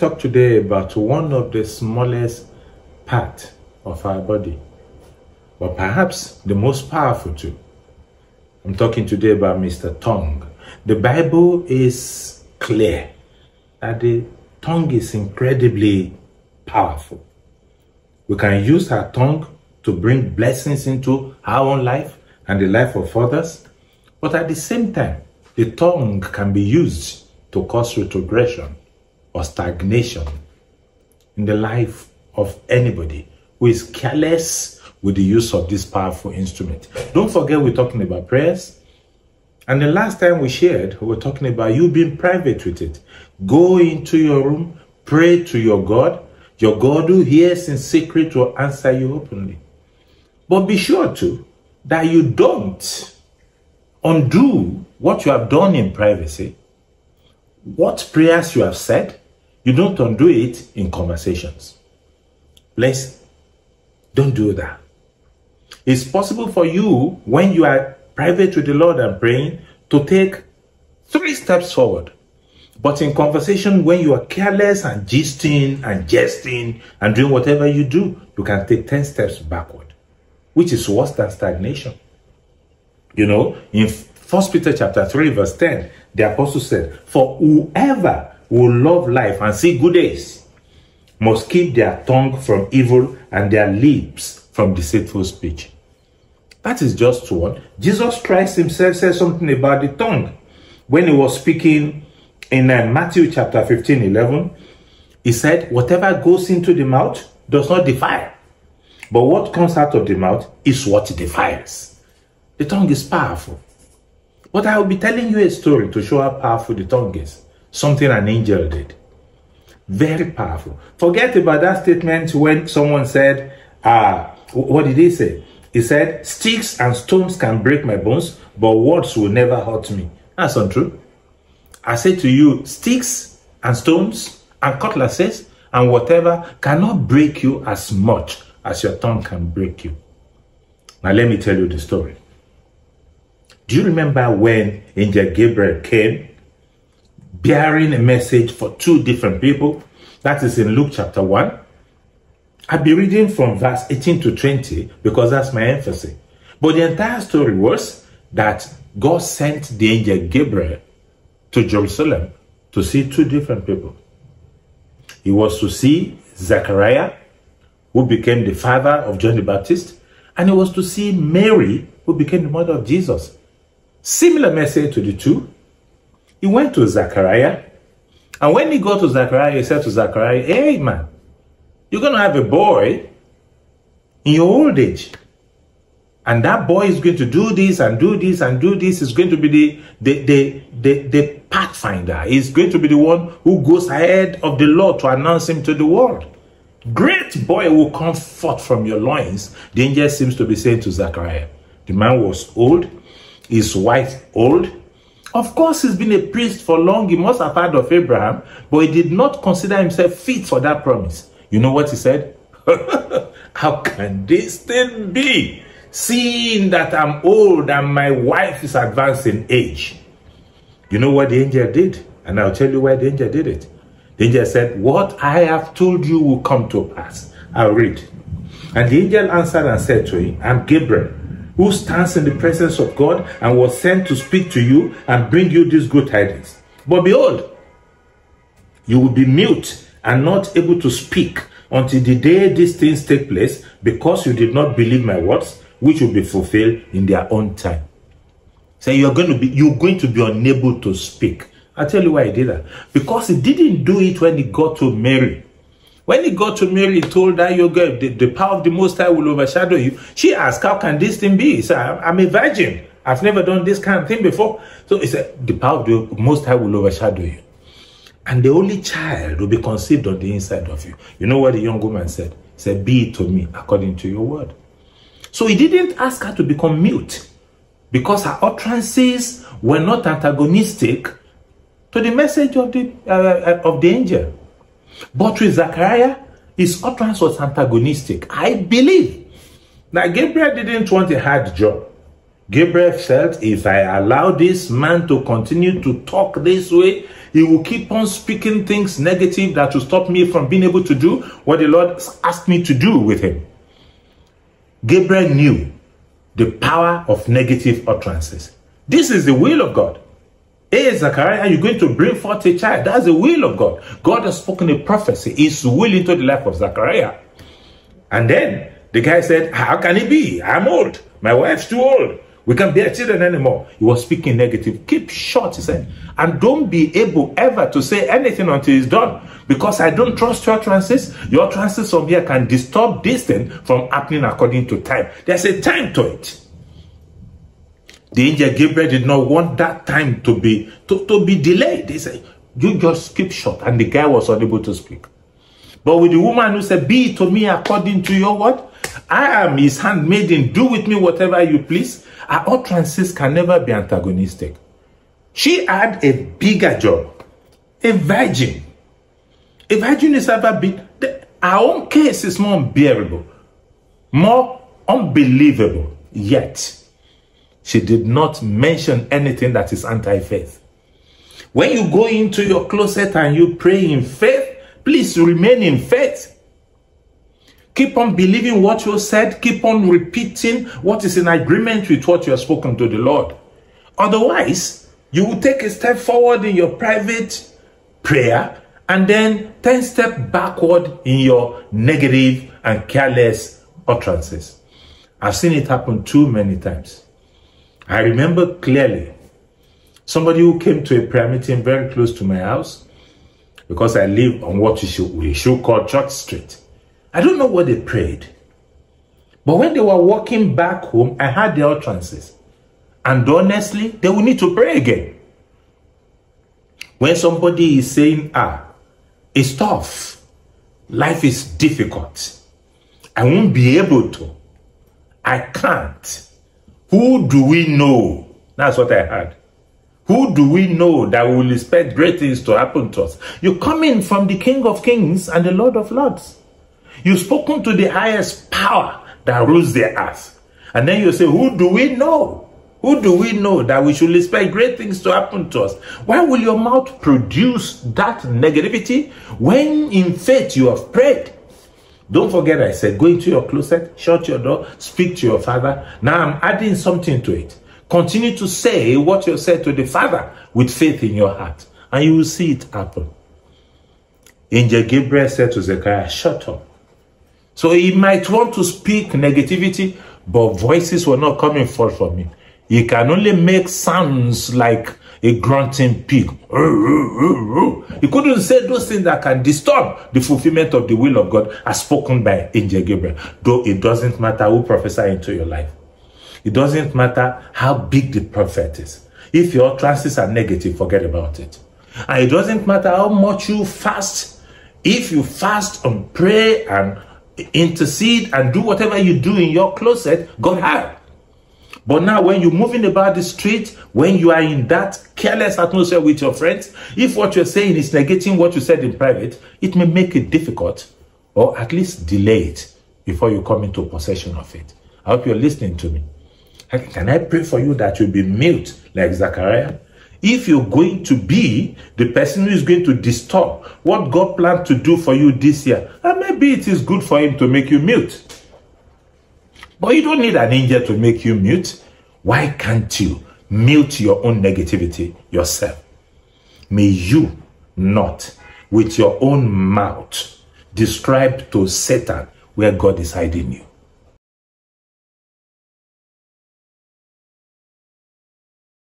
talk today about one of the smallest parts of our body, but perhaps the most powerful too. I'm talking today about Mr. Tongue. The Bible is clear that the tongue is incredibly powerful. We can use our tongue to bring blessings into our own life and the life of others, but at the same time, the tongue can be used to cause retrogression or stagnation in the life of anybody who is careless with the use of this powerful instrument. Don't forget, we're talking about prayers. And the last time we shared, we were talking about you being private with it. Go into your room, pray to your God. Your God who hears in secret will answer you openly. But be sure too that you don't undo what you have done in privacy. What prayers you have said, you don't undo it in conversations. Please, don't do that. It's possible for you, when you are private with the Lord and praying, to take 3 steps forward. But in conversation, when you are careless and gisting and jesting and doing whatever you do, you can take 10 steps backward, which is worse than stagnation. You know, in 1 Peter chapter 3, verse 10, the apostle said, "For whoever will love life and see good days must keep their tongue from evil and their lips from deceitful speech." That is just one. Jesus Christ himself said something about the tongue when he was speaking in Matthew chapter 15:11. He said, "Whatever goes into the mouth does not defile, but what comes out of the mouth is what defiles." The tongue is powerful. But I will be telling you a story to show how powerful the tongue is. Something an angel did. Very powerful. Forget about that statement when someone said, what did he say? He said, "Sticks and stones can break my bones, but words will never hurt me." That's untrue. I say to you, sticks and stones and cutlasses and whatever cannot break you as much as your tongue can break you. Now let me tell you the story. Do you remember when Angel Gabriel came bearing a message for 2 different people? That is in Luke chapter 1. I'll be reading from verse 18 to 20 because that's my emphasis. But the entire story was that God sent the angel Gabriel to Jerusalem to see 2 different people. He was to see Zechariah, who became the father of John the Baptist, and he was to see Mary, who became the mother of Jesus. Similar message to the 2. He went to Zechariah, and when he got to Zechariah, he said to Zechariah, "Hey man, you're going to have a boy in your old age. And that boy is going to do this and do this and do this. He's going to be the pathfinder. He's going to be the one who goes ahead of the Lord to announce him to the world. Great boy will come forth from your loins." The angel seems to be saying to Zechariah. The man was old. His wife old. Of course, he's been a priest for long. He must have heard of Abraham, but he did not consider himself fit for that promise. You know what he said? "How can this thing be, seeing that I'm old and my wife is advanced in age?" You know what the angel did? And I'll tell you why the angel did it. The angel said, "What I have told you will come to pass." I'll read. And the angel answered and said to him, "I'm Gabriel, who stands in the presence of God and was sent to speak to you and bring you these good tidings. But behold, you will be mute and not able to speak until the day these things take place, because you did not believe my words, which will be fulfilled in their own time." So you're going to be unable to speak. I'll tell you why he did that. Because he didn't do it when he got to Mary. When he got to Mary, he told her, the power of the Most High will overshadow you. She asked, "How can this thing be?" He said, "I'm a virgin. I've never done this kind of thing before." So he said, "The power of the Most High will overshadow you. And the only child will be conceived on the inside of you." You know what the young woman said? He said, "Be it to me according to your word." So he didn't ask her to become mute, because her utterances were not antagonistic to the message of the angel. But with Zechariah, his utterance was antagonistic. I believe that Gabriel didn't want a hard job. Gabriel felt, if I allow this man to continue to talk this way, he will keep on speaking things negative that will stop me from being able to do what the Lord asked me to do with him. Gabriel knew the power of negative utterances. This is the will of God. Hey, Zachariah, you're going to bring forth a child. That's the will of God. God has spoken a prophecy. His will into the life of Zachariah. And then the guy said, how can it be? I'm old. My wife's too old. We can't bear children anymore. He was speaking negative. Keep short, he said. And don't be able ever to say anything until it's done. Because I don't trust your utterances. Your utterances from here can disturb this thing from happening according to time. There's a time to it. The angel Gabriel did not want that time to be delayed. They said, you just keep short. And the guy was unable to speak. But with the woman who said, be it to me according to your word, I am his handmaiden, do with me whatever you please. Her utterances can never be antagonistic. She had a bigger job. A virgin. A virgin is ever been. Our own case is more unbearable, more unbelievable. Yet, she did not mention anything that is anti-faith. When you go into your closet and you pray in faith, please remain in faith. Keep on believing what you said. Keep on repeating what is in agreement with what you have spoken to the Lord. Otherwise, you will take a step forward in your private prayer and then 10 steps backward in your negative and careless utterances. I've seen it happen too many times. I remember clearly somebody who came to a prayer meeting very close to my house, because I live on what we should call Church Street. I don't know what they prayed. But when they were walking back home, I heard their utterances. And honestly, they will need to pray again. When somebody is saying, it's tough. Life is difficult. I won't be able to. I can't. Who do we know? That's what I heard. Who do we know that will expect great things to happen to us? You're coming from the King of Kings and the Lord of Lords. You've spoken to the highest power that rules the earth. And then you say, who do we know? Who do we know that we should expect great things to happen to us? Why will your mouth produce that negativity when in faith you have prayed? Don't forget I said, go into your closet, shut your door, speak to your Father. Now I'm adding something to it. Continue to say what you said to the Father with faith in your heart. And you will see it happen. Angel Gabriel said to Zechariah, shut up. So he might want to speak negativity, but voices were not coming forth from him. He can only make sounds like a grunting pig. He couldn't say those things that can disturb the fulfillment of the will of God as spoken by Angel Gabriel. Though it doesn't matter who prophesies into your life. It doesn't matter how big the prophet is. If your utterances are negative, forget about it. And it doesn't matter how much you fast. If you fast and pray and intercede and do whatever you do in your closet, God heard. But now when you're moving about the street, when you are in that careless atmosphere with your friends, if what you're saying is negating what you said in private, it may make it difficult or at least delay it before you come into possession of it. I hope you're listening to me. Can I pray for you that you'll be mute like Zachariah? If you're going to be the person who is going to disturb what God planned to do for you this year, and maybe it is good for him to make you mute. But you don't need an angel to make you mute. Why can't you mute your own negativity yourself? May you not, with your own mouth, describe to Satan where God is hiding you.